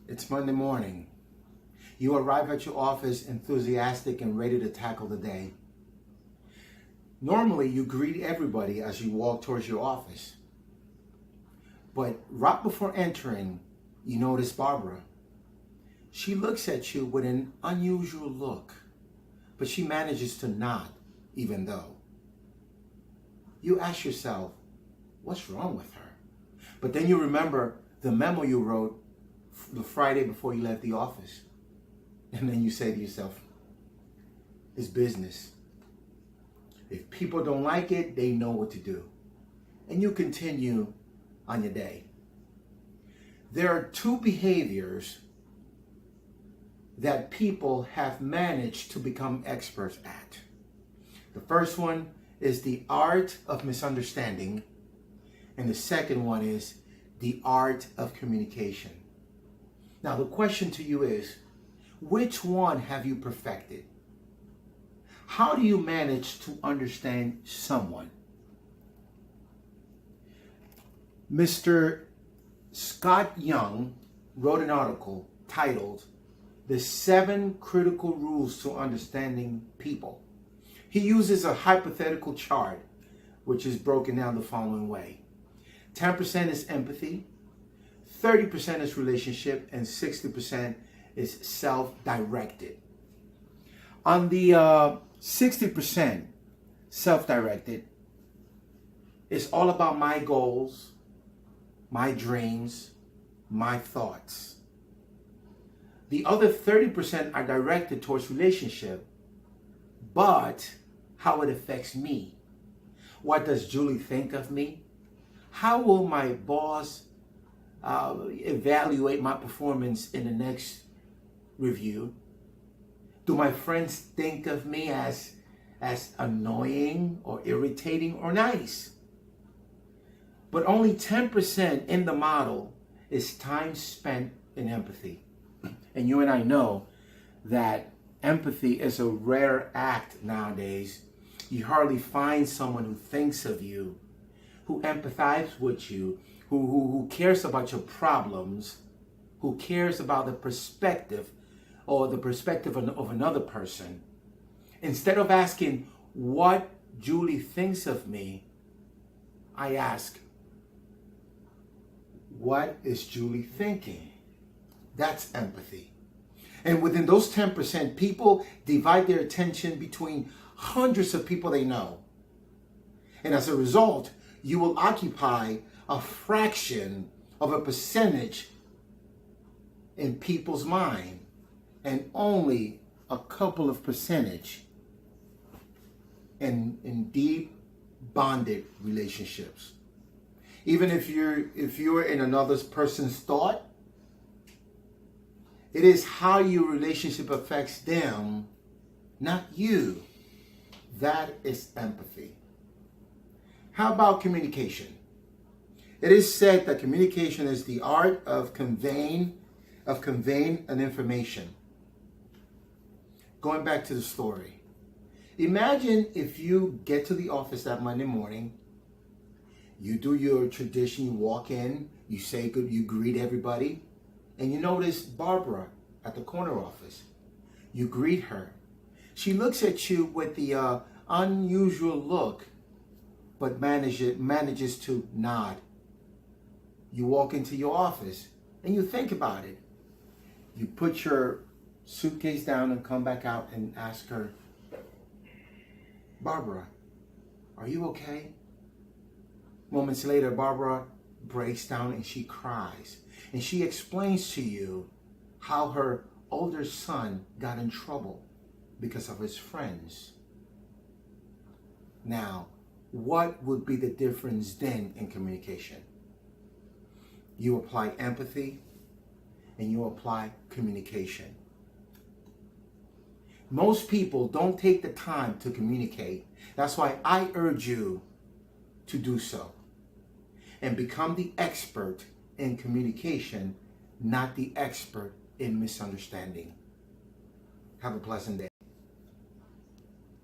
It's Monday morning. You arrive at your office enthusiastic and ready to tackle the day. Normally, you greet everybody as you walk towards your office. But right before entering, you notice Barbara. She looks at you with an unusual look, but she manages to nod, even though. You ask yourself, what's wrong with her? But then you remember the memo you wrote the Friday before you left the office. And then you say to yourself, it's business. If people don't like it, they know what to do. And you continue on your day. There are two behaviors that people have managed to become experts at. The first one is the art of misunderstanding, and the second one is the art of communication. Now, the question to you is, which one have you perfected? How do you manage to understand someone? Mr. Scott Young wrote an article titled, "The 7 Critical Rules to Understanding People." He uses a hypothetical chart, which is broken down the following way. 10% is empathy, 30% is relationship, and 60% is self-directed. On the 60% self-directed, it's all about my goals, my dreams, my thoughts. The other 30% are directed towards relationship, but how it affects me. What does Julie think of me? How will my boss evaluate my performance in the next review? Do my friends think of me as annoying or irritating or nice? But only 10% in the model is time spent in empathy. And you and I know that empathy is a rare act nowadays. You hardly find someone who thinks of you, who empathizes with you, who cares about your problems, who cares about the perspective or the perspective of another person. Instead of asking what Julie thinks of me, I ask, what is Julie thinking? That's empathy. And within those 10%, people divide their attention between hundreds of people they know. And as a result, you will occupy a fraction of a percentage in people's mind and only a couple of percentage in deep bonded relationships. Even if you're in another person's thought, it is how your relationship affects them, not you. That is empathy. How about communication? It is said that communication is the art of conveying an information. Going back to the story. Imagine if you get to the office that Monday morning, you do your tradition, you walk in, you say good, you greet everybody, and you notice Barbara at the corner office. You greet her. She looks at you with the unusual look, but manages to nod. You walk into your office and you think about it. You put your suitcase down and come back out and ask her, Barbara, are you okay? Moments later, Barbara breaks down and she cries. And she explains to you how her older son got in trouble because of his friends. Now, what would be the difference then in communication? You apply empathy and you apply communication. Most people don't take the time to communicate. That's why I urge you to do so and become the expert in communication, not the expert in misunderstanding. Have a pleasant day.